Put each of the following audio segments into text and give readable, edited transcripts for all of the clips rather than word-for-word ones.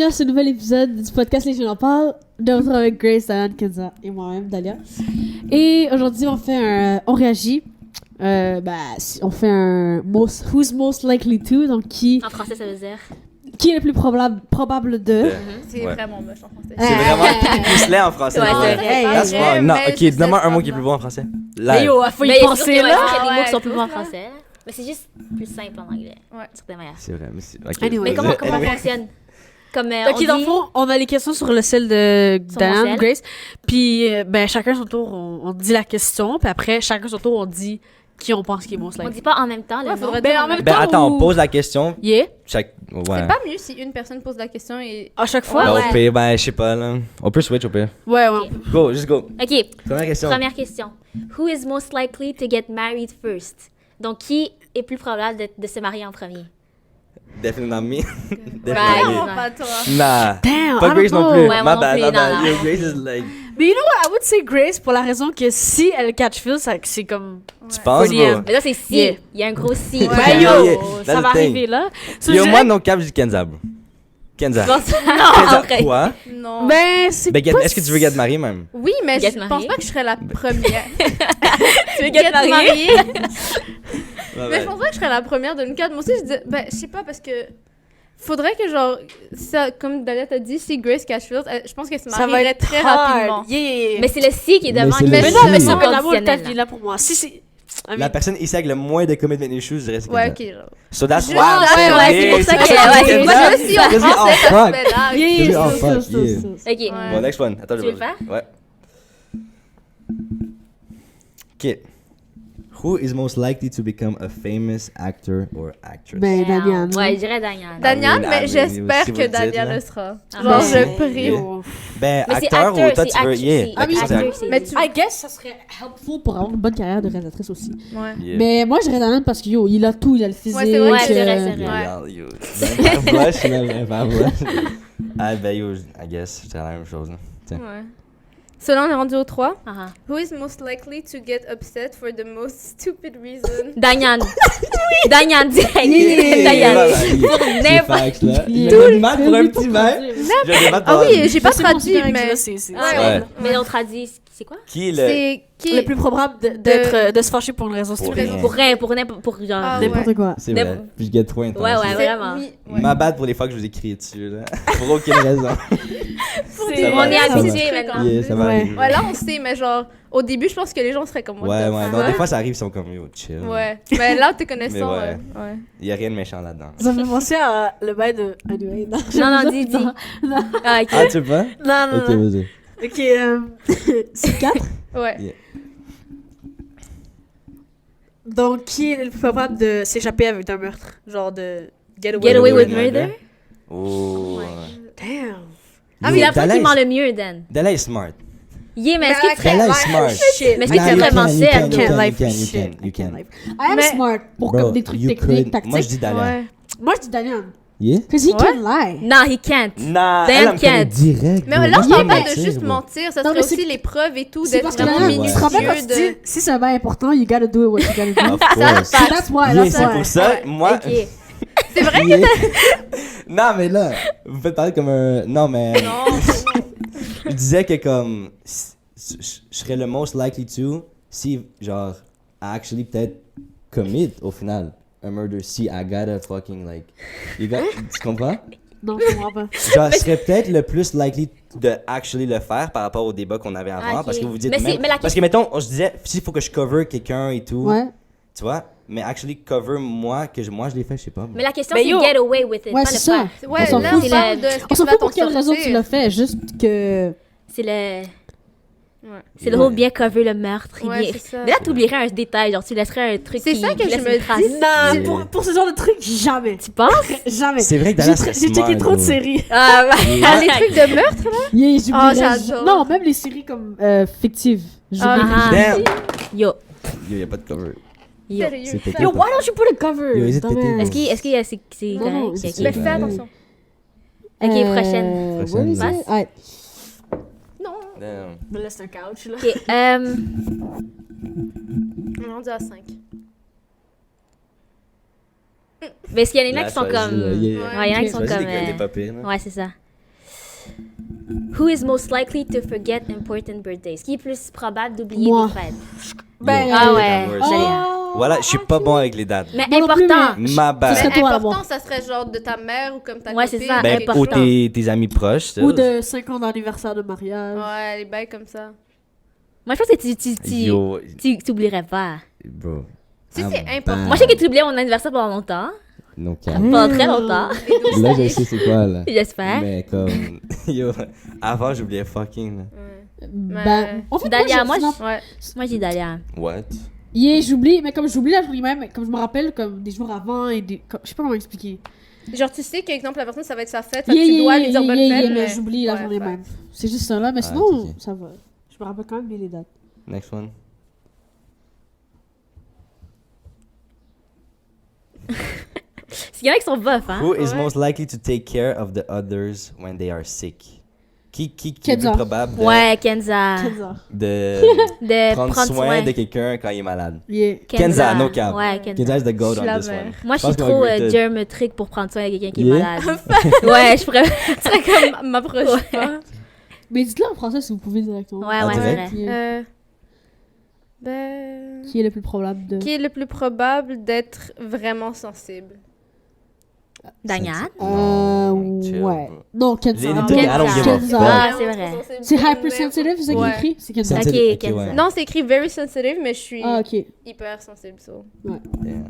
à ce nouvel épisode du podcast Les Jeunes en parlent. De retour avec Grace, Diane, Kenza et moi-même, Dalia. Et aujourd'hui, on réagit. On fait un Who's most likely to, donc En français, ça veut dire. qui est le plus probable de. C'est Ouais. vraiment moche en français. C'est vraiment plus laid en français. Ouais, pour c'est vrai. vrai. That's Ouais, wrong. Non, mais ok, je donne-moi sais un mot pas. qui est plus beau en français. Mais Live. yo, faut y Ben, Mais penser il y a là. des Ah mots ouais. qui sont plus plus beaux beaux en en français. Mais c'est juste plus simple en anglais. Ouais. Certaine manière. C'est vrai, mais c'est. Ok. Anyway. Mais comment Anyway. fonctionne? Comme Ok, dans le fond, on a les questions sur le sel de Sur Dan, mon sel. Grace. Puis, chacun son tour, on dit la question. Puis après, chacun son tour, on dit qui on pense qui est most on likely. dit pas en même temps le Ouais, nom. faudrait Ben, dire en même Ben temps, attends, ou- on pose la question. Yeah. Chaque. Ouais. C'est pas mieux si une personne pose la question et... À chaque fois. Ben, Ouais. au pire, ben, je sais pas, là. On peut switch au pire. Ouais, ouais. Ok. Go, just go. Ok, Première question. première question. Who is most likely to get married first? Donc, qui est plus probable de se marier en premier? Definitely not me. Right. Definitely. Non, pas toi. Nah. Damn, Pas I Grace don't non know. plus. Ouais, moi Ma non bad, plus, ma non, bad. non. Yo, Grace is like. Mais you know what, I would say Grace pour la raison que si elle catch feel, c'est comme... Tu penses, For the bro? end. Mais là, c'est si. Yeah. Il y a un gros si. Ouais. Ben Yeah, yo, yeah, ça that's va the thing. arriver là. So, Yo, je moi, dirais- non cap, je dis Kenza, bro. Kenza. Non, Kenza, après. quoi? Non. Ben, c'est Ben, pas... est-ce que tu veux get marié même? Oui, mais Get je pense mariée. pas que je serais la première. Tu veux get mariée? Mais je pense pas que je serais la première de nous quatre. Moi aussi, je dis... Ben, je sais pas, parce que... Faudrait que, genre... Ça, comme Dalia t'a dit, si Grace Cashfield, je pense qu'elle se Ça va marierait être très hard. rapidement. Yeah. Mais c'est le si qui est devant. c'est qui le est Mais si. non, mais c'est Non, pas l'amour de ta conditionnel, vie là pour moi. Si, si. La personne ici avec le moins de commitment issues, je dirais c'est Ouais, Kenza. ok, genre. So that's why. Ah, I'm ouais, saying c'est pour ça yes. que- That's ouais, why c'est I'm moi, saying Moi aussi, that. en Vas-y, français, oh, ça fuck. se fait là. Yeah, Oh, so, fuck, so, so, yeah. so. Ok. Ouais. Bon, next one. Attends, Tu je veux le faire? Ouais. Ok. Who is most likely to become a famous actor or actress? Ben, Daniel. Ouais, je dirais Daniel. Daniel, Ah, mais oui, j'espère si vous que le dites, Daniel là. le sera. Ah, Genre, ben, je prie. Yeah. Ben, Mais c'est acteur ou toi c'est tu veux. actrice, Yeah. c'est Ah oui, acteur, c'est- c'est- Mais tu- I guess ça serait helpful pour avoir une bonne carrière de réalisatrice aussi. Ouais. Yeah. Mais moi, je dirais Daniel parce que yo, il a tout, il a le physique. Ouais, c'est vrai que c'est vrai, c'est vrai. Yeah, Ouais. yo. Ben, blush, là, ben, blush. Ah, ben, yo, I guess, c'est la même chose. Là. Tiens. Ouais. Selon on est rendu au 3. Ah, ah. Who is most likely to get upset for the most stupid reason? Daniel. Daniel, direct. Yeah, Daniel. c'est n'importe- facts, là. Il Je est- vais battre pour un petit verre. Je vais débattre Ah pour- oui, j'ai pas Je sais traduit, considérer que mais... là, c'est Ouais, Ouais. Mais on traduit, c'est quoi? Qui est le. C'est qui? le plus probable de se fâcher pour une raison Pour stupide. rien. Pour rien, pour n'importe, pour genre. Ah, N'importe quoi. C'est vrai. N'importe- Puis je get trop intense. Ouais, ouais, C'est- vraiment. Oui, ouais. Ma bad pour les fois que je vous ai crié dessus, là. Pour aucune raison. C'est- Ça On va, est ça va. habitué maintenant. Yeah, ça va Ouais. arriver. Ouais, là, on sait, mais genre, au début, je pense que les gens seraient comme moi. Ouais, ouais. Non, des fois, ça arrive, ils sont comme yo, chill. Ouais. Mais là, te connaissant, Mais ouais. ouais. Il y a rien de méchant là-dedans. Ça me fait penser à le bail de... Anyway, non. Non, dis. Ah, ok. Ah, tu veux pas? Non, non, Ok, non. vas-y. Ok, c'est 4. Ouais. Yeah. Donc, qui est le plus probable de s'échapper avec un meurtre? Genre de get away, Get away with murder. murder? Oh. Damn. Ah, mais la fois qui ment le mieux, Dan. Della est smart. Yeah, mais est-ce qu'il Mais te Della est ferait. smart. Shit. Mais est-ce que Nah, tu you ferais can, mentir? you can, Can't you lie can, for you shit. can, you can. I am Mais- smart pour Bro, comme des trucs you techniques, could- tactiques. Moi, je dis Della. Ouais. Moi, je dis Daniel. Yeah? Because he Ouais. can lie. Non, he can't. Nah, Damn elle me connaît cat. direct. Mais bro. là, Moi, je parle peux pas de mentir, juste bro. mentir, ça Non, serait mais c'est- aussi les preuves et tout, C'est d'être parce que vraiment Daniel, tu te rappelles quand minutieux tu dis, si c'est un bail important, you gotta do what you gotta do. Of course. So that's why, Yeah, that's c'est why. pour ça, Ouais. moi. Ok. C'est vrai que Yeah. Non, mais là, vous faites parler comme un. Non, mais. Non. Je disais que comme. Je serais le most likely to si, genre, actually peut-être commit au final un murder. Si I gotta fucking like. Tu comprends? Non, je comprends pas. Genre, je serais peut-être le plus likely de actually le faire par rapport au débat qu'on avait avant. Ah, ok. Parce que vous dites. Mais même- c'est- mais la Parce que, mettons, je disais, s'il faut que je cover quelqu'un et tout. Ouais. Tu vois? Mais actually cover moi, que moi je l'ai fait, je sais pas. Mais la question, Mais c'est yo. get away with it. Ouais, pas c'est le ça. faire. Ouais, On s'en là, fout, on parle de ce On que s'en tu vas fout pour t'en quelle raison tu sortir. l'as fait, juste que... C'est le. Ouais. C'est le whole bien cover le meurtre. Ouais, bien- c'est ça. Mais là, t'oublierais un détail. Genre, tu laisserais un truc. C'est qui- ça que qui je laisse me une trace. dis. Non, Yeah. pour ce genre de truc, jamais. Tu penses? Jamais. C'est vrai que J'ai Dallas serait j'ai checké smart, trop de bro. séries. Ah, bah. Ah, les trucs de meurtre, là? Yeah, j'oublierais- j'adore. Non, même les séries comme fictives. Ah, J'oublierais. Damn! Yo. Yo, y'a pas de cover. Yo. Sérieux. C'est pété. Yo, why don't you put a cover? Yo, is it Dumbass. pété? Est-ce qu'il y a. C'est Non, non, correct? c'est- Ok, Mais ok. fais attention. Ok, prochaine. Where Prochaine, is là. it? Ah, Non. Damn. me laisse un couch, là. Ok, On est rendu à 5. mais est-ce qu'il y en a Là, qui sont choisis, comme. là, yeah. Ouais. Ouais, il y en a qui Ok. sont Choisis comme. des pas pires, là. Ouais, c'est ça. Who is most likely to forget important birthdays? Qui est plus probable d'oublier Moi. des fêtes? Ben, Ah ouais. Ouais. Oh. Voilà, je suis pas bon avec les dates. Mais Moi non plus, important. mais- Ma Ce bad. serait Mais toi, important, là-bas. ça serait genre de ta mère ou comme ta Ouais, copine. c'est ça, Ben, important. ou tes amis proches. ça. Ou de 5 ans d'anniversaire de mariage. Ouais, les bails comme ça. Moi, je pense que Yo, tu t'oublierais pas. bro. Si I'm c'est important. bad. Moi, je sais que tu oubliais mon anniversaire pendant longtemps. No cap. Là, Pendant très longtemps. je sais c'est quoi, là. J'espère. Mais comme. Yo, avant, j'oubliais fucking, là. Ouais. Ben, en fait, Dalia, moi, moi, je- Ouais. Moi, j'ai Dalia. What? Yeah, j'oublie, mais comme j'oublie la journée même, comme je me rappelle comme des jours avant et des... je sais pas comment expliquer. Genre, tu sais qu'exemple, la personne, ça va être sa fête. Fait que tu dois lui dire bonne fête. mais j'oublie la Ouais, journée ouais. même. C'est juste ça là, mais Ah, sinon, ok. ça va. Je me rappelle quand même bien les dates. Next one. Il y en a qui sont bof, hein? Who is Ouais. most likely to take care of the others when they are sick? Qui est Kenza. plus probable de, Ouais, Kenza. Kenza. de De prendre soin de quelqu'un quand il est malade? Yeah. Kenza, no cap. Ouais, Kenza. Kenza is the goat Je suis on la this mère. one. Moi, je pense suis qu'on trop agree to- germetrique pour prendre soin de quelqu'un qui est Yeah? malade. Ouais, je pourrais. Tu serais comme m'approche pas. Mais dites-le en français si vous pouvez directement. Ouais, En ouais, c'est direct? vrai. Yeah. Ben. Qui est le plus probable de... Qui est le plus probable d'être vraiment sensible? Daniel. Chill, Ouais. bro. Non, Kenza. Les Ah, deux, I don't give a Kenza. fuck. Ah, c'est vrai. C'est hypersensitive, c'est ça qui est Ouais. écrit? C'est Kenza. Sensitive, Ok, Kenza. ouais. Non, c'est écrit very sensitive, mais je suis Ah, ok. hyper sensible. So. Damn.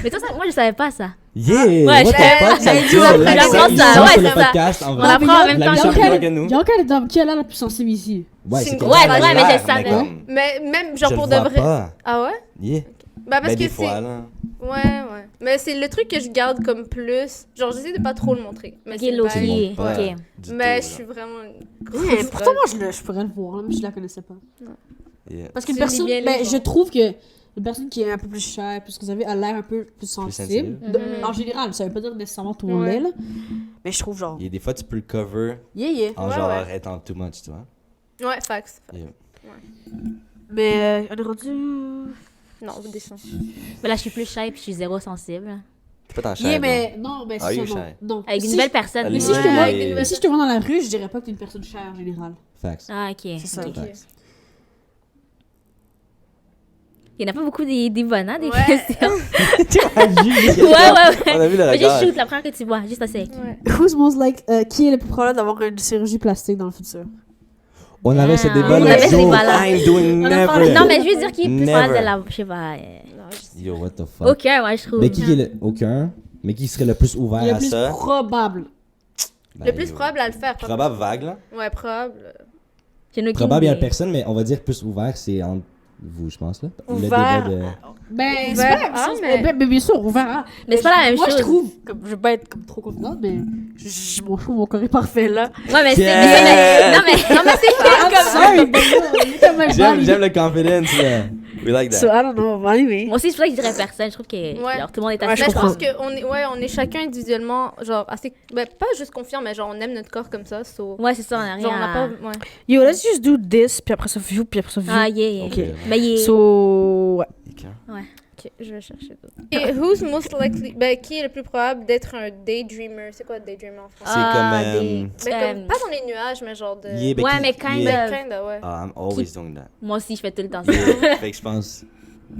Mais toi, moi, je savais pas ça. Yeah! Ouais, what the je- fuck, ça je- dit, je- là, je- ça, je- ils je- sont ouais, sur c'est le ça. podcast, en On vrai. apprend en même temps. La Y'all champion got que nous. it- y'all got it dumb. Qui a l'air la plus sensible ici? Ouais, C'est c'est une comme grosse ça, Ouais, j'ai mais l'air, je savais. comme, Mais même, genre je pour le de vois vrai. pas. Ah ouais? Yeah. Bah, parce Ben, que des c'est. fois, là. Ouais. Mais c'est le truc que je garde comme plus. Genre, j'essaie de pas trop le montrer. Mais Ok, c'est le low-key. bail. montre pas ok. du Mais tout, je suis là. vraiment une Ouais, grosse pourtant, troll. moi, je pourrais le voir, là, mais je la connaissais pas. Yeah. Parce qu'une Tu personne, lis bien les ben, gens. je trouve que une personne qui est un peu plus chère, plus que vous avez, a l'air un peu plus sensible. sensible. En général, ça veut pas dire nécessairement tout le monde Ouais. l'est, là. Mais je trouve genre. Et des fois, tu peux le cover Yeah. en Ouais, genre ouais. étant too much, tu vois. Ouais, fax. Yeah. Mais on est rendu. Non, vous descendez. Mais là, je suis plus shy puis je suis zéro sensible. T'es pas tant cher. Yeah, bro. mais non, mais Are c'est you ça, non. shy? Non. Avec une Si nouvelle je- personne. Mais Mais si je te Ouais. vois, Ouais. mais si je te vois dans la rue, je dirais pas que t'es une personne chère en général. Facts. Ah, ok. C'est ça. ok. Facts. Il n'y en a pas beaucoup des bonnes, hein, des Ouais. questions. Ouais, ouais. On a vu le Mais regard. juste shoot la première que tu vois, juste assez. Ouais. Who's most like, qui est le plus probable d'avoir une chirurgie plastique dans le futur? On avait ce Ah, débat on là. avait ce Yo, débat-là. I'm doing On a parlé- never. Non, mais je veux dire qui est plus Never. probable de la. Je sais pas. Non, je- Yo, what the fuck. Aucun, moi, je trouve. Mais qui est le. Aucun. Mais qui serait le plus ouvert Le à plus ça? probable. Ben, Le plus yo. probable à le faire. Probable vague, là. Ouais, probable. J'en ai aucune Probable, il y a idée. personne, mais on va dire plus ouvert, c'est entre vous, je pense, là. Ouvert. Le débat de. Ben, c'est Ouvert, pas la même ah, chose. mais- Mais bien sûr, ouvert. Hein. Mais c'est pas la même Moi, chose. je trouve, comme, je vais pas être comme trop confidente, mais mon corps est parfait là. Ouais, mais c'est. Yeah. Non, mais c'est pas I'm sorry, but you're comme my J'aime body. le confidence, là. We like So, that. I don't know, anyway. Moi aussi, c'est pour ça que je dirais personne. Je trouve que Ouais. genre, tout le monde est Ouais, assez. je Mais je comprends. pense qu'on est chacun individuellement, genre, assez. Ben, pas juste confiant, mais genre, on aime notre corps comme ça. So, Ouais, c'est ça, on a rien. genre, on n'a à- pas. Ouais. Yo, let's just do this, puis après ça view, puis après ça view. Ah, yeah. Ok. Mais il est. So, ouais. Ok, je vais chercher d'autres. Et who's most likely. Ben, qui est le plus probable d'être un daydreamer? C'est quoi daydreamer en français? C'est comme, des- Ben, comme, pas dans les nuages, mais genre de. Yeah, Ouais, qui- mais kind yeah. of. Kinda, ouais. Ah, I'm always doing that. Moi aussi, je fais tout le temps ça. Fait que je pense.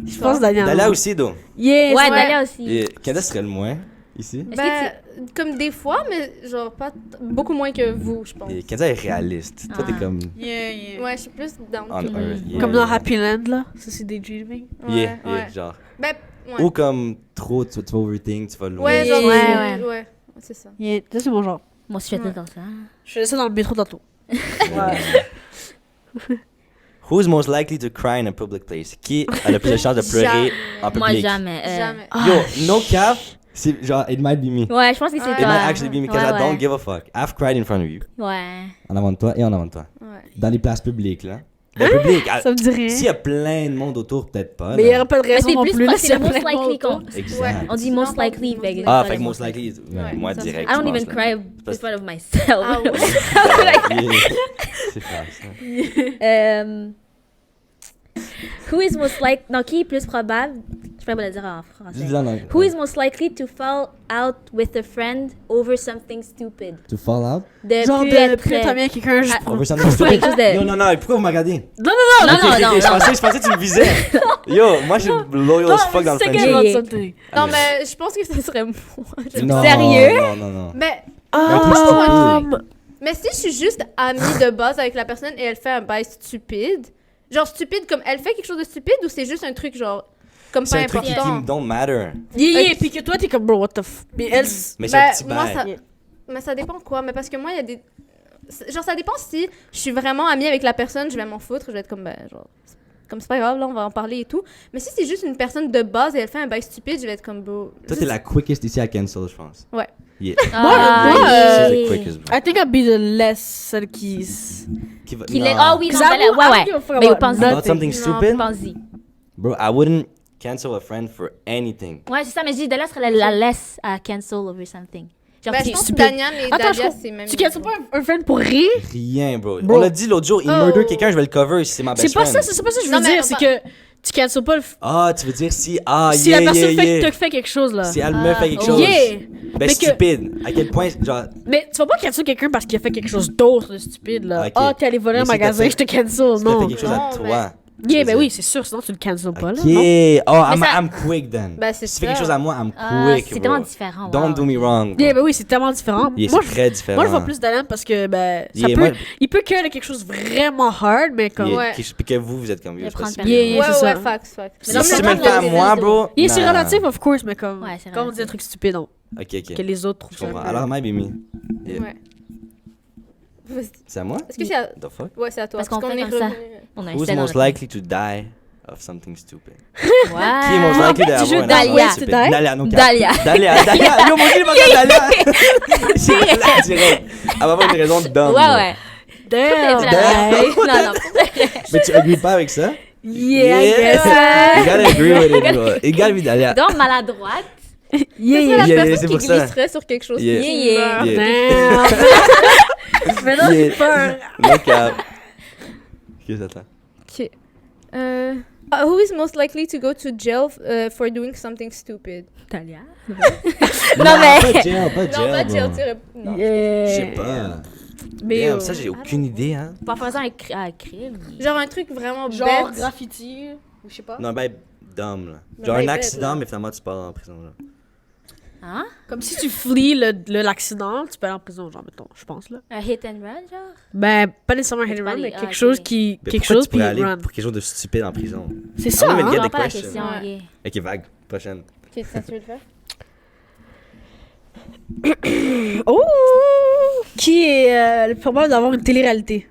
Je pense Daniel. Dalla aussi, donc. Yes, Ouais, ouais. Dalia aussi. Et Canada serait le moins, ici. Est-ce Ben, comme des fois, mais genre, pas beaucoup moins que vous, je pense. Et Canada est réaliste. Toi, t'es Ah. comme Yeah, yeah. Ouais, je suis plus down. on to- earth. yeah. Comme dans Happy Land, là. Ça, c'est daydreaming. Yeah, Ouais, yeah, genre. Ben, ouais. Ou comme trop, tu vas overthink, tu vas loin. Ouais, genre, Ouais, ouais. C'est ça. Yeah, ça, c'est mon genre. Moi aussi, je fais tout Ouais. le temps ça. Je faisais ça dans le métro tantôt. Who's most likely to cry in a public place? Qui a le plus de chances de pleurer en Moi, public? jamais. Jamais. Yo, no cap. C'est genre, it might be me. Ouais, je pense que c'est It It toi. might actually be me because Ouais, I don't ouais. give a fuck. I've cried in front of you. Ouais. En avant de toi et en avant de toi. Ouais. Dans les places publiques, là. Le public, Ça me dit rien. s'il y a plein de monde autour, peut-être pas. Mais il n'y là. aurait pas de Mais raison c'est non plus plus. Là, proche, s'il y c'est a le most plein de monde likely qu'on. autour. Exact. On dit most likely. fait que Ah, c'est fait pas que most le likely, Ouais, moi ça, direct. I don't je even pense, là. cry in front of myself. Ah ouais? Yeah. C'est fast, ça. Who is most like. Non, qui est plus probable? pas le dire en Juste français. dis en anglais. Who is most likely to fall out with a friend over something stupid? To fall out? De Genre plus de être... plus t'as bien quelqu'un juste Ah, pour. Over something stupid? quelque chose de- Yo, non, pourquoi vous me regardez? Non, Non, Ok, non, ok, non, ok, je pensais que tu me visais. Yo, moi, je suis loyal as fuck dans le second friendship. about Yeah. something. Non, mais je pense que ce serait moi. Non, Sérieux? Non. Mais, Um, mais si je suis juste amie de base avec la personne et elle fait un bail stupide, genre stupide comme elle fait quelque chose de stupide ou c'est juste un truc genre comme C'est pas un truc qui important? don't matter. yeah, pis que toi t'es comme bro, what the f. Mais elle. Mais c'est un Ben, petit moi, bail. ça... Mais ça dépend quoi. Mais parce que moi, il y a des... Genre, ça dépend si je suis vraiment amie avec la personne, je vais m'en foutre, je vais être comme, ben, genre... Comme c'est pas grave, là, on va en parler et tout. Mais si c'est juste une personne de base et elle fait un bail stupide, je vais être comme, bro... Toi, t'es la quickest ici à cancel, je pense. Ouais. Yeah. Ah, moi, She's yeah. the quickest, bro. I think I'd be the less celle qui. Qu'il est... Ah oui, non, ouais, ouais. Mais pense-y. About something Non, stupid? pense-y. Bro, I wouldn't cancel a friend for anything. Ouais, c'est ça, mais je dis, Della serait la less à cancel over something. Genre, Ben, tu- je pense que stupide. Daniel et Attends, Dalia, je c'est même... Tu cancels pas un friend pour rire? Rien, bro. Bro. On l'a dit l'autre jour, il murder quelqu'un, je vais le cover si c'est ma best C'est pas friend. ça, c'est pas ça que je veux Non, mais dire, on c'est va- que tu cancels pas le. Ah, tu veux dire si... Ah, Si yeah, la personne yeah. te fait quelque chose là. Si elle me fait quelque Ah, chose. Yeah! Ben, Mais que- stupide. À quel point, genre... Mais tu vas pas cancel quelqu'un parce qu'il a fait quelque chose d'autre de stupide là. Ok. Ah, t'es allé voler Mais un si t'as magasin, fait- je te cancel. Si t'as Non. fait quelque chose à Non, toi. Yeah, veux ben dire. oui, c'est sûr, sinon tu le cancel pas là. Ok. non? Oh, Mais ça- I'm quick then. Ben, c'est Si tu fais ça. quelque chose à moi, I'm Ah, quick, c'est bro. tellement différent. Don't wow. do me wrong. bro. Yeah, ben oui, c'est tellement différent. Yeah, Moi, c'est très différent. moi, je vois plus d'Alan parce que ben, ça Yeah, peut, moi- il peut qu'il y ait quelque chose vraiment hard, mais comme. Yeah, Ouais. Puis que vous êtes comme... De yo, c'est prendre pas personne. si Yeah, pire. yeah, Ouais, c'est ouais, ça. facts. Mais Si non, tu mais me le fais à les moi, réseaux. bro... Yeah, c'est nah. relatif, of course, mais comme. Ouais, c'est quand on dit relatif. des trucs stupides, non. Ok, Que ok. les autres Je trouvent ça. comprends. un peu- Alors, my baby. Yeah. Ouais. Vas-y. C'est à moi? Est-ce que c'est à... The fuck? Ouais, c'est à toi. Parce qu'on fait est comme ça. revenu- On a un Who's set dans most notre- likely to die of something stupid? Ouais. Qui est most likely d'avoir joues un Dahlia. accident Tu stupide? die? Dahlia, non. Dahlia. Dahlia. Yo, mon dieu, il m'a dit Dahlia. C'est Dahlia, direct. Elle va avoir une raison de dumb. Ouais, bro. ouais. Damn! Non, non. Mais tu agrees pas avec ça? Yeah, I guess. You gotta agree with it, bro. It gotta be Dahlia. Donc, maladroite. Yeah, C'est yeah. la Yeah, personne c'est qui pour ça. glisserait sur quelque chose. Yeah. qui Yeah, meurt. Yeah. Damn! Mais non, Yeah. c'est peur. No cap. Qu'est-ce que t'attends? Ok. Who is most likely to go to jail for doing something stupid? Talia. Non, mais- Pas jail, pas Non, pas jail, jail, bro. tu rép- non. Yeah. Je sais pas. Mais Damn, ça, j'ai aucune idée, hein. Pas faisant un crime. Genre un truc vraiment genre bête. graffiti, ou je sais pas. Non, ben, dumb, là. Non, Genre ben, un bête, accident, là. mais finalement, tu pars en prison, là. Hein? Comme si tu flies l'accident, tu peux aller en prison, genre, mettons, je pense, là. Un hit and run, genre? Ben, pas nécessairement hit and pas run, les- mais ah, quelque ok. chose qui. Mais Quelque pourquoi chose tu pourrais puis aller run. pour quelque chose de stupide en prison? C'est ça, Ah, mais hein? get Je the vois pas la question. question, Ouais. yeah. Ok, vague. Prochaine. Ok, ça, tu veux le faire? Oh! Qui est le probable d'avoir une télé-réalité?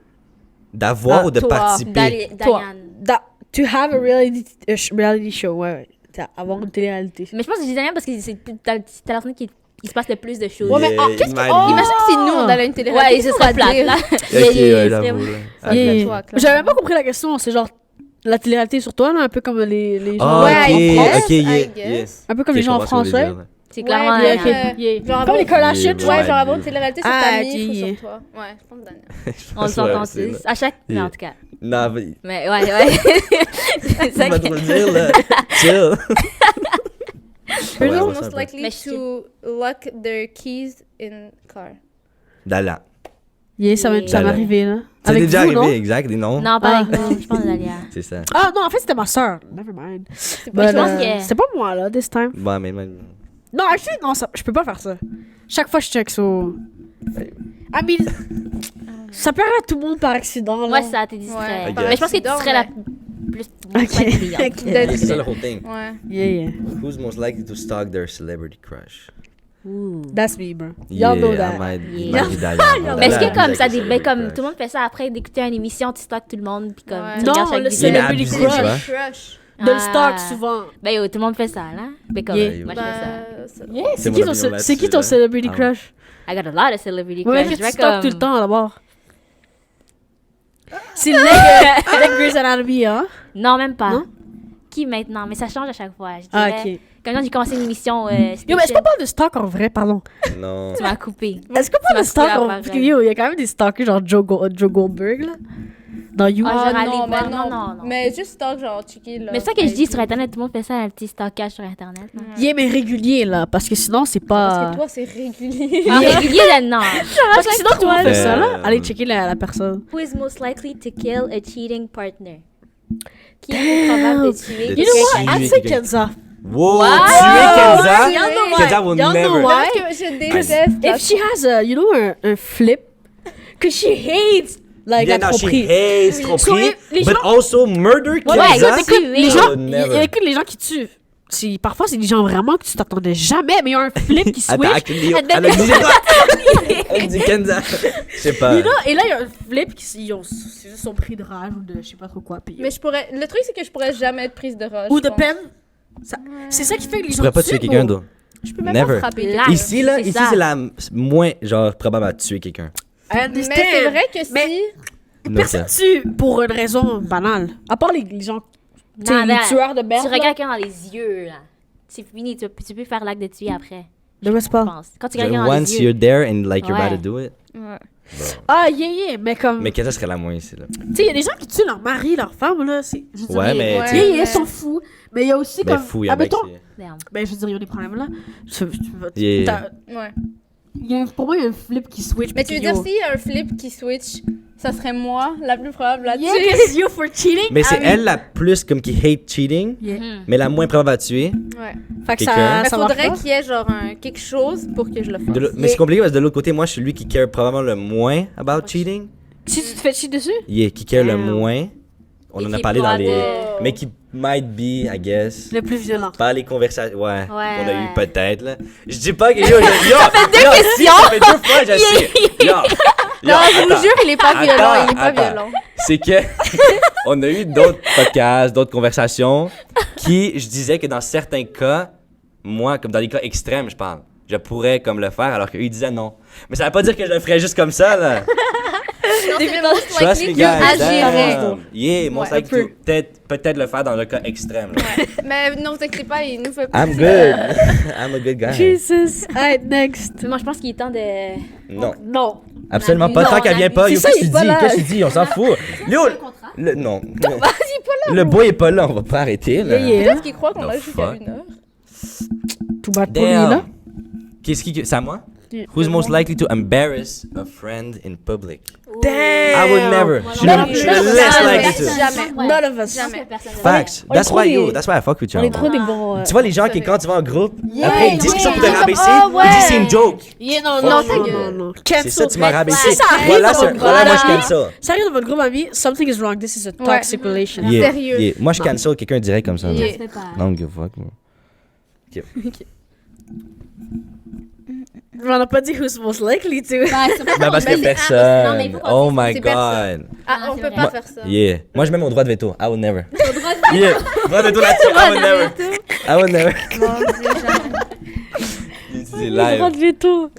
D'avoir Ah, ou de toi. participer? Toi. Diane. To have a reality show, ouais. Avoir une télé-réalité. Mais je pense que je dis Diane parce que c'est la personne qui il se passe le plus de choses. Ouais, mais, Yeah, qu'est-ce que. il Oh! m'a dit. Imagine si nous, on allait à une télé-réalité. Ouais, ce serait plate, là. Ok, Yeah, yeah, ouais, yeah, j'avoue, c'est- là. Ah, Yeah. classe, toi, classe. J'avais même pas compris la question, c'est genre la télé-réalité sur toi, là, un peu comme les gens. Ah, Ouais, ok, I guess, ok, I yeah, guess. Un peu comme Ok, les je gens en comprends ce que vous voulez français. dire. C'est Ouais, clairement bien un- que- Yeah. Genre Comme avoir- les Kardashians, Yeah, tu Ouais, vois. genre avoir une télé-réalité sur Ah, ta mif ou yeah. sur toi. Ouais, je pense Daniel. On le s'entend tous. À chaque. Mais Yeah. en tout cas. Non, mais... Mais ouais. C'est Tu ça vas que- te le dire, là. Chill. Who Ouais, is ouais, most ça, likely Mais je- to lock their keys in car? Dahlia. Yeah, ça m'est Dahlia. arrivé, là. Ça Avec t'est déjà vous, arrivé, non? exact, et non? Non, pas Ah. avec nous. Je pense Dalia. C'est ça. Ah, non, en fait, c'était ma soeur. Never mind. Je But, pense que- c'était pas moi, là, this time. Ouais, mais... Non, actually, non, ça, je peux pas faire ça. Chaque fois, je check so. I mean, ça peut arriver à tout le monde par accident, là. Ouais, ça, t'es distrait. Ouais, Mais je pense que tu accident, serais la mais- plus. Ok. Yeah, c'est ça le whole thing. Ouais. Yeah, yeah. Who's most likely to stalk their celebrity crush? That's me, bro. Y'all know that. I might Yeah. be Dahlia. Mais est-ce que comme ça, Dahlia, comme tout le monde fait ça après d'écouter une émission, tu stalks tout le monde, puis comme. Ouais. tu Non, regardes chaque le vidéo. Mais celebrity abusé, tu crush. vois. Crush. De le Ah. stock, souvent. Ben yo, tout le monde fait ça, là. Mais comme, Yeah. moi je fais ça. Bah, ça- Yeah, C'est c'est mon qui, ton opinion là-dessus, c'est qui ton là. celebrity Ah. crush? I got a lot of celebrity Ouais, mais crush. tu Je stalk comme- tout le temps, d'abord. C'est like Grey's Anatomy, hein? Non, même pas. Non? Qui maintenant? Mais ça change à chaque fois. Je Ah, dirais. ok. Comme quand j'ai commencé une émission. Yo, mais est-ce qu'on parle de stock en vrai, pardon? Non. Tu m'as coupé. Est-ce qu'on parle m'as de stock coupé la en parole. Parce que yo, il y a quand même des stalkers genre Joe Goldberg, là. dans You. Ah, j'aurais allé non, mais voir. non. Non. Mais juste stalk, genre, checker là. Mais c'est ça que je dis sur Internet, tout le monde fait ça, un petit stockage sur Internet. là. Yeah, mais régulier, là, parce que sinon, c'est Parce pas... que toi, c'est régulier. En régulier, là, non. Parce que sinon, tout le monde fait ça, là. Euh, Allez checker la personne. Who is most likely to kill a cheating partner? Qui est plus probable de tuer De You know what? tuer I'd say quelqu'un. Kenza. Wow, Wow. tuer Kenza? Y'all know why. Kenza will Y'all know never. why. Parce que je déteste. If she has a, you know, un flip, que she hates, like, Yeah, la no, she tromperie. hates So, tromperie, les but gens- also murder Ouais, Kenza. écoute, les I gens, would never. écoute, les gens qui tuent. Parfois, c'est des gens vraiment que tu t'attendais jamais, mais ils ont un flip qui Attends, switch. actually, and then- elle a dit quoi? Elle dit Kenza. Je sais pas. Et là, il y a un flip qui c'est juste son prix de rage ou de je sais pas trop quoi. Puis, Mais je pourrais. Le truc, c'est que je pourrais jamais être prise de rage. ou je de pense. peine. C'est ça qui fait que les Tu gens pourrais pas tuent, tuer quelqu'un bro. d'autre. Je peux même Never. pas frapper. Là, Ici, là, c'est ici, ça. c'est la moins, genre, probable à tuer quelqu'un. I Mais understand. c'est vrai que Mais- si. Personne tue pour une raison banale. À part les gens, tu sais, Non, les là, tueurs de Tu merde. là. regardes quelqu'un dans les yeux, là. C'est fini, tu peux faire l'acte de tuer après. De quoi tu Je parles? pense. Quand tu regardes quelqu'un dans Once les yeux. you're there and like you're Ouais. about to do it. Ouais. Ah, yeah, mais comme. Mais Kenza serait la moins ici, là. Tu sais, il y a des gens qui tuent leur mari, leur femme, là. Je veux dire, Ouais, mais, ouais. tu Yeah, sais, yeah, ils sont fous. Mais il y a aussi mais comme. fou, il y a un mec admettons- qui- Merde. Ben, je veux dire, il y a des problèmes là. Yeah. Ouais. Pour moi, il y a un flip qui switch. Mais tu veux puis dire, yo. s'il y a un flip qui switch, ça serait moi la plus probable à Yeah, tuer. because you for cheating. Mais c'est I mean- elle la plus comme qui hate cheating, Yeah. mais la moins probable à tuer. Ouais. Fait que Quelqu'un. ça, Mais ça marche faudrait pas. qu'il y ait genre quelque chose pour que je le fasse. Mais c'est compliqué parce que de l'autre côté, moi, je suis lui qui care probablement le moins about cheating. Si tu te fais chier dessus? Yeah, qui care le Damn. moins. On Et en a qui parlé dans les. pourra Mais qui might be, I guess. Le plus violent. Par les conversations. Ouais. On a eu ouais. peut-être, là. Je dis pas que. Yo, ça fait deux questions! Ça fait 2 fois, je sais. Yo, Non, je vous attends. jure, il est pas violent, il est pas Attends. violent. C'est que. On a eu d'autres podcasts, d'autres conversations qui, je disais que dans certains cas, moi, comme dans les cas extrêmes, je parle, je pourrais comme le faire alors qu'eux, ils disaient non. Mais ça veut pas dire que je le ferais juste comme ça, là. Non, c'est le most Trust me, likely guys. que agirait. Damn. Yeah, mon Ouais, sac, un peu. peut-être le faire dans le cas extrême. Là. Mais non, vous inquiétez pas, il nous fait pas. I'm good. I'm a good guy. Jesus. Alright, next. Mais moi, je pense qu'il est temps de. Non, Non. absolument pas. Non, Tant qu'elle vient pas, c'est yo, ça, qu'est-ce que il tu est pas dis? là. Qu'est-ce que tu dis? On s'en fout. Yo, non. Le boy est pas là, on va pas arrêter, là. Yeah, yeah. Peut-être qu'il croit qu'on No a jusqu'à fuck. 1 heure. Tout bad pour lui, là. Damn. Qu'est-ce qui. C'est à moi? Who's most likely to embarrass a friend in public? Damn. I would never. Moi Je non suis plus. le less likely to. Jamais. None of us. Jamais. Facts. on est That's trop why des- you. That's why I fuck with you. On est trop des bons. Tu vois les gens qui quand tu vas en groupe, Yeah, après ils disent qu'ils sont pour te yeah. rabaisser, Ah, ouais. ils disent c'est une joke. Yeah, non, Non, non, ta non, gueule. non. C'est ça, tu m'as rabaissé. Si ça arrive Voilà, dans c'est- votre voilà, moi je groupe cancel. Ça arrive dans votre groupe ami, something is wrong. This is a toxic relation. Yeah, Sérieux. yeah. Moi je cancel quelqu'un direct comme ça. Yeah. là. Ça se fait pas. Non, give a fuck. moi. Mais on n'a pas dit who's most likely to. Ouais, c'est pas Ben parce mais que c'est- non, mais il personne. faut qu'on Oh dise my c'est god. personne. Ah, Ah, on c'est peut vrai. pas Moi- faire ça. Yeah. Moi je mets mon droit de veto. I would never. T'as le droit de- Yeah. Droit de veto là-dessus. I would never. I would never. C'est Droit live. de veto.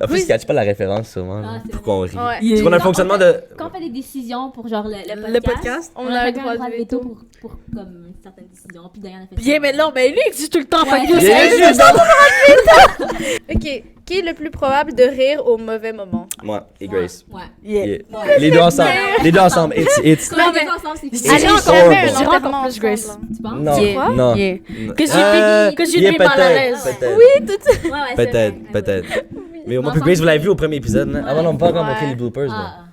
En plus, tu catches pas la référence sûrement. Ah, c'est Pour qu'on rie. Ouais. Yeah. Parce qu'on a un Non, fonctionnement en fait, de. Quand on fait des décisions pour genre Le podcast. On a le droit de veto. pour comme certaines décisions. Puis Diane a fait Yeah, mais non, mais lui, il dit tout le temps. Ouais. Fait que yo, Yeah, c'est yeah, juste. Ok, qui est le plus probable de rire au mauvais moment? Moi et Grace. Ouais. Yeah. Yeah. Les deux ensemble. Les deux ensemble. It's. Non, mais- mais ensemble, c'est It's Allez, on horrible. fait un Je dirais encore enterrement plus Grace. ensemble. Tu penses? Non. Yeah. Non. Yeah. Non. Cause you'd yeah, be mal à l'aise. peut-être. Oui, tout ça. Ouais, ouais, c'est Peut-être, vrai. peut-être. Mais au moins, Ensemble, Grace, vous l'avez vu au premier épisode, là. Ah, on n'a pas encore Ouais. montré les bloopers, là. Ah,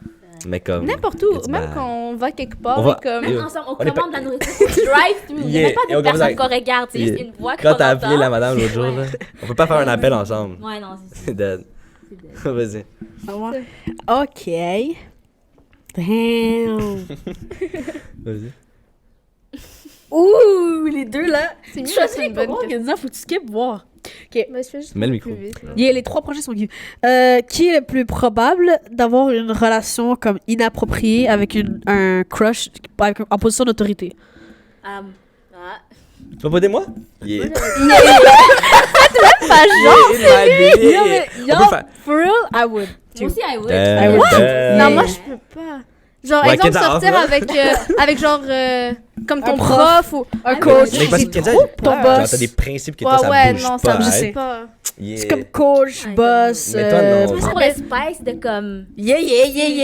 Mais comme. N'importe où, it's même bad. quand on va quelque part, On va- et comme... Yeah. même ensemble, on On est pas- commande la nourriture. Drive-through. Il n'y a Yeah. même pas Et on de personne commence qu'on regarde. C'est juste Yeah. une voix qu'on Quand t'as appelé entend. la madame l'autre jour, là, on peut pas faire un appel ensemble. Ouais, non, c'est C'est dead. Vas-y. Ok. Damn. Vas-y. Ouh, les deux là. C'est mieux Tu que choisis c'est les une bonne bonbons, question. Kenza, faut que tu skip voir. Mais je fais juste Mets le plus micro. vite, là. Les trois projets sont vus. Qui est le plus probable d'avoir une relation comme inappropriée avec un crush en position d'autorité? Ah. Tu vas pas aider moi? Yeah. Pas genre. Yeah, it might be. Yo, mais, On peut faire- for real, I would. Moi aussi, I would. Damn, What? damn. Non, moi, je peux pas. Genre, Ouais, exemple, Kenza, sortir off, avec genre, comme ton Un prof ou... Un coach. Mais parce que Kenza, ton genre, boss. t'as des principes que Ouais, toi, ça ouais, bouge non, pas. ça me je sais. sais pas. Yeah. C'est comme coach, Ouais, boss. Mais toi, non. C'est pour le spice de comme. Yeah,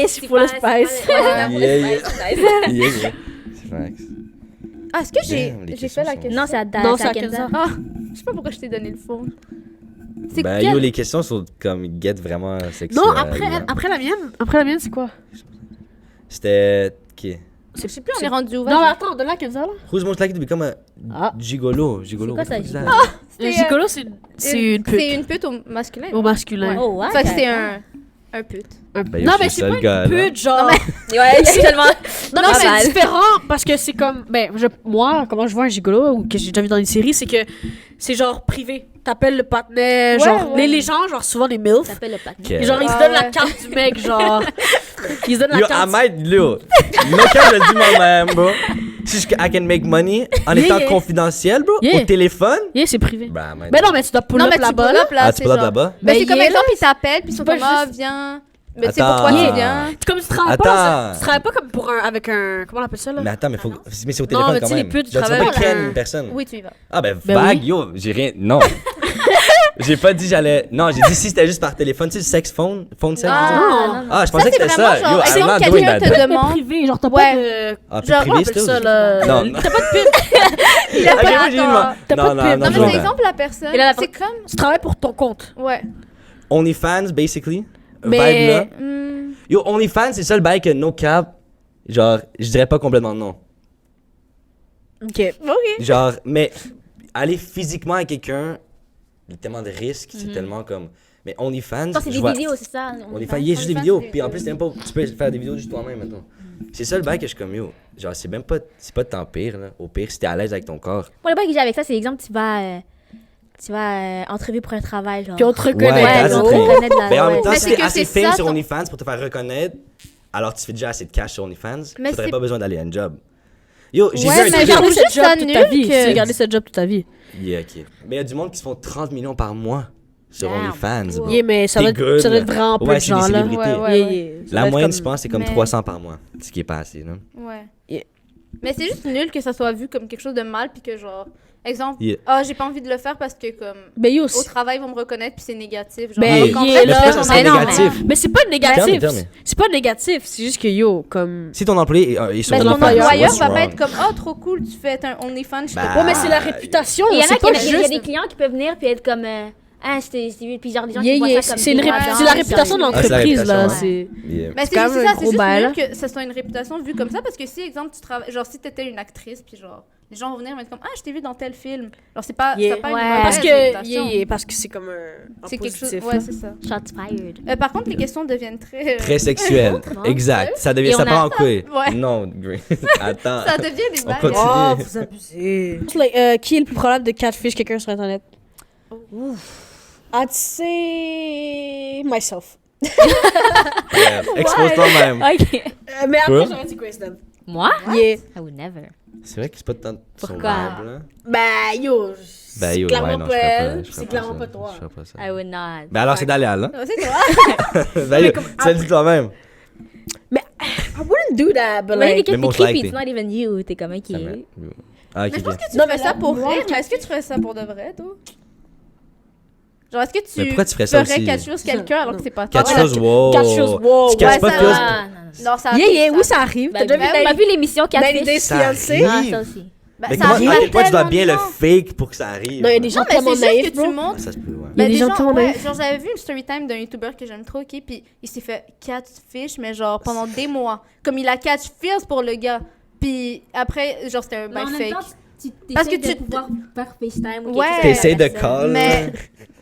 c'est pour le spice. Yeah, yeah. Yeah, yeah. C'est facts. Ah, est-ce que j'ai Damn, les fait questions la sont- question? Non, c'est à Non, c'est à c'est à Kenza. Kenza. Ah, je sais pas pourquoi je t'ai donné le fond. C'est Ben, quel- yo, les questions sont comme get vraiment sexuelles. Non, après la mienne, c'est quoi? C'était. Qui? Je sais plus, on est rendu où? Non, mais vas-y. attends, de là, Kenza, là. Who's most likely to become a Ah. gigolo? C'est quoi ça, What's that? gigolo? C'est, Gigolo, c'est une pute. C'est une pute au masculin. Au masculin. Oh, ouais. Fait que c'est un pute. Ben, yo, Non, je mais suis c'est le pas gars, une là. pute, genre. Ouais, c'est tellement. Non, Pas mais mal. c'est différent parce que c'est comme. Ben, moi, comment je vois un gigolo ou que j'ai déjà vu dans une série, c'est que c'est genre privé. T'appelles le partenaire, Ouais, genre. ouais. Les gens, genre, souvent les MILF. T'appelles le patin. Ok. Genre, ils se Ah, donnent la ouais. carte du mec, genre. Ils se donnent la Yo, I carte. might, yo. No cap, je le dis moi-même, bro. Si I can make money en Yeah, étant yeah. confidentiel, bro, Yeah. au téléphone. Yeah, c'est privé. Bah, man. Ben non, mais tu dois pull Non, up mais tu là-bas, pull là. up là. Ah, tu c'est peux là genre- là-bas? Ben, Ben, c'est comme il est exemple, ils t'appellent, puis ils sont pas comme, ah, juste- viens. Mais tu sais pourquoi Attends. tu viens. Comme tu travailles pas, Attends. tu travailles pas comme pour un. Avec un. Comment on appelle ça, là? Mais attends, mais faut. Mais c'est au Non, téléphone mais quand tu sais, les même. putes, Genre, tu vas travaillent pas avec ken un- une personne. Oui, tu y vas. Ah, ben, Ben vague, oui. yo, j'ai rien. Non. J'ai pas dit j'allais. Non, j'ai dit si c'était juste par téléphone. Tu sais, sex phone. Phone sex. Ah, tu sais. non. Ah, je Ça, pensais c'est que c'était vraiment ça. genre, Yo, I'm exemple, not doing quelqu'un that. te bro. Mais demande. privé, genre, t'as Ouais. pas de. Ah, plus Genre, privé, On c'était appelle ça, là. Non, non. T'as pas de pute. Il a Ok, pas moi, j'ai dit, attends. T'as pas de pute. Non, mais non, c'est exemple, la personne. Et là, la- C'est comme. Tu travailles pour ton compte. Ouais. OnlyFans, basically. Mais- Vibe là. Hmm. Yo, OnlyFans, c'est ça le bail que no cap. Genre, je dirais pas complètement non. Ok. Ok. Genre, mais aller physiquement à quelqu'un, il y a tellement de risques, c'est tellement comme. Mais OnlyFans. Ça, c'est je des vois- vidéos, c'est ça? OnlyFans, il y a juste des OnlyFans, vidéos. c'est des Puis en vidéos. plus, t'es même pas, tu peux faire des vidéos juste toi-même maintenant. C'est ça le bail que je suis comme yo. Genre, c'est même pas. C'est pas tant pire, là. Au pire, si t'es à l'aise avec ton corps. Moi, le bail que j'ai avec ça, c'est l'exemple, tu vas entrevue pour un travail, genre. Puis on te Ouais, reconnaît. that's on the te thing. reconnaît de la. Mais en même ouais. temps, Mais si c'est t'es que assez c'est fame ça, sur ton- OnlyFans pour te faire reconnaître, alors tu fais déjà assez de cash sur OnlyFans, Mais t'aurais c'est- pas besoin d'aller à un job. Yo, j'ai Ouais, vu un mais truc. genre- Garder juste cette job ça toute nul ta vie. que- C'est garder cette job toute ta vie. Yeah, ok. Mais il y a du monde qui se font 30 millions par mois sur Damn. OnlyFans, bro. Yeah, mais ça T'es va good, ça doit là. être vraiment peu Ouais, de c'est des gens, là. célébrités. Ouais, Yeah, yeah. Ça La doit être moyenne, comme- je pense, c'est comme Mais- 300 par mois. Ce qui est pas assez, là. Ouais. Yeah. Mais c'est juste nul que ça soit vu comme quelque chose de mal, puis que genre, exemple, Yeah. ah, j'ai pas envie de le faire parce que comme Ben yo, au travail ils vont me reconnaître puis c'est négatif. Genre, Ben, alors qu'en yeah, fait, là, je fais mais mon c'est non, affaire. négatif. mais c'est pas négatif. Tell me. C'est pas négatif, c'est juste que yo, comme. Si ton employé est sur Mais ton OnlyFans, employeur what's va pas wrong? être comme, ah, trop cool, tu fais un OnlyFans, je te Bah, Ouais, mais c'est la réputation, Il y en a c'est qui pas il y a juste. des clients qui peuvent venir puis être comme. Ah, c'était vu. Puis genre, des gens Yeah, qui voient yeah, ça comme. c'est dérangeant, c'est la puis réputation de genre, Ah, c'est la l'entreprise, là. réputation, C'est. Yeah. Mais c'est quand juste même ça, un c'est gros juste bail, nul que ça soit une réputation vue comme ça parce que si, exemple, tu travailles, genre si t'étais une actrice puis genre, les gens vont venir et vont être comme, ah, je t'ai vu dans tel film. Genre, c'est pas, Yeah. ça a pas Ouais. une mauvaise Parce que, réputation. parce que c'est comme un C'est quelque chose, positif, ouais, là. c'est ça. Shots fired. Par contre, les questions deviennent très. Très sexuel. Non. Exact. Ça devient. Et Ça on a- part en quoi? Ouais. Non, Green. Attends. Ça devient des On bails. continue. Oh, vous abusez. Qui est le plus probable de catfish quelqu'un sur Internet? I'd say myself. Yeah. Expose toi-même. Ok. Mais après, Quoi? j'aurais dit Grace Dunn. Moi? Yeah. I would never. C'est vrai que c'est pas tant son Pourquoi? vibe, là. Ben, yo, Ben, c'est yo, clairement ouais, non, pas je ferais elle, je c'est ferais pas clairement ça. pas toi. Je ferais pas ça. I would not. Ben alors, c'est Dalial, hein? Ouais, c'est toi. Ben, yo, tu le dis toi-même. I wouldn't do that, but Mais like... quelqu'un Mais qui most creepy, likely. it's not even you. T'es comme, ok. Ça me- Ah, ok, Mais je pense ok. que tu Non, ferais mais ça la- pour moi, rire, mais est-ce que tu ferais ça pour de vrai, toi? Genre, est-ce que Mais tu pourquoi tu ferais ça ferais aussi? quelque chose quelqu'un alors que c'est pas toi? Catch ouais, chose, wow. catch chose, wow. Tu catches Ouais, pas ça Feels. va. Ah, non, non. Non, ça Yeah, arrive, yeah, oui, ça arrive. Ben, T'as déjà on a vu vu l'émission Danny Catfish. Days Ça fiancé? arrive. Ah, ça aussi. Ben, Mais ça comment, arrive à quel point tu dois tellement bien de le gens. fake pour que ça arrive? Non, il y a des gens Non, mais tellement c'est juste naïfs, que tu bro. montres. Ça se peut, ouais. Il y a Ben, des gens gens, tellement ouais, naïfs. genre j'avais vu une story time d'un YouTuber que j'aime trop, ok, puis il s'est fait catfish, mais genre pendant des mois. Comme il a catch feels pour le gars. Puis après, genre c'était un bail fake. Parce que tu pouvoir faire FaceTime ou Ouais. quelque chose T'essayes avec de la call. personne. Mais,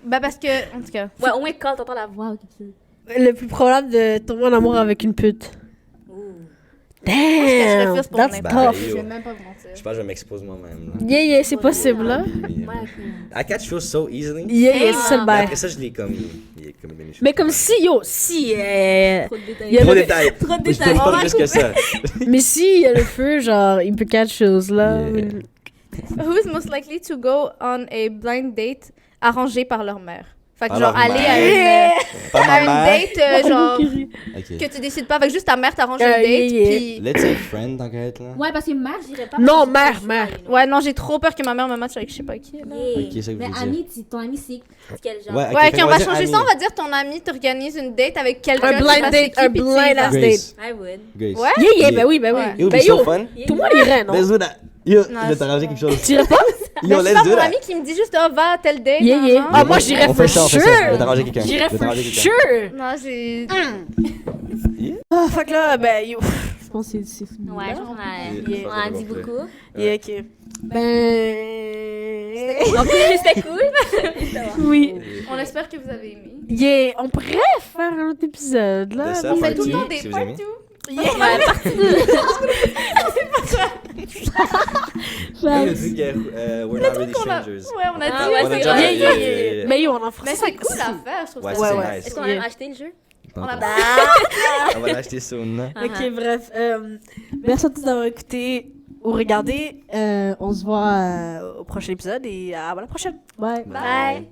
ben parce que, en tout cas. Ouais, au moins call, t'entends la voix ou quelque chose. Le plus probable de tomber en amour avec une pute. Je cacherais Damn, feels pour that's n'importe Bah, tough. qui. Je yo. vais même pas vous mentir. Je pense que je vais m'exposer moi-même. Yeah, yeah, c'est possible, là. I catch feels so easily. Yeah, yeah, c'est ça le Mais bail. après ça, je l'ai comme. Il est comme bien Mais comme si, yo, si... Trop de Il y détails. a Trop le- de détails. Trop de Je détails. donne On pas va plus que ça. Mais si, il y a le feu, genre, il peut catch chose, là. Yeah. Who is most likely to go on a blind date arrangé par leur mère? Fait que Alors, genre, aller mère. à Pas ma une mère. date, genre, Ok. que tu décides pas. Fait que juste ta mère t'arrange une date, puis... Let's say friend, tant qu'à être là. Ouais, parce que mère, j'irais pas. Non, parce que mère. je suis Ouais, non, j'ai trop peur que ma mère me matche avec je sais pas qui, là. Yeah. Ok, c'est ça que Mais vous dire. ami, ton ami, c'est quel genre? Ouais, Ouais, ok, fait on va dire changer ami. ça, on va dire ton ami t'organise une date avec quelqu'un. Un qui blind fasse date, équipe, un puis tu y blind vas. ass Grace. I would. Grace. Ouais? Yeah, ben oui, ben Ouais. oui. It would Ben be yo, so fun. tout le monde irait, non? Let's do that. Yo, Non, je vais t'arranger quelque chose. T'irais pas? Yo, Ben, c'est let's pas do mon that. ami qui me dit juste, oh, va à telle date. Yeah, nan, yeah. nan. Ah, moi, j'irais On fait ça, on fait ça. Je vais for t'arranger quelqu'un. J'irais Je vais for t'arranger quelqu'un. sure. Non, j'ai... Ah, fait que là, ben yo. Je pense que c'est fini. Ouais, je là. pense Yeah. qu'on a dit beaucoup. Yeah, ok. Ben... Ok, c'était cool. Oui. On espère que vous avez aimé. Yeah, on pourrait faire un autre épisode, là. De ça, On fait part tout le two, temps des si vous part aimez. two. Yeah. Comme le truc, we're not really qu'on a- strangers. Ouais, on a Ah dit. ouais, On a c'est déjà- vrai. Yeah, yeah, yeah, yeah. Mais yo, on en fera Mais ça. c'est cool à faire, je trouve Ouais, ça. ça, Ouais, c'est ouais. nice. Est-ce qu'on a même acheté le jeu? Pas On a encore. On va l'acheter soon. hein. Ok, bref. Merci à tous d'avoir écouté ou regardé. On se voit. Au prochain épisode et à la prochaine. Bye. Bye.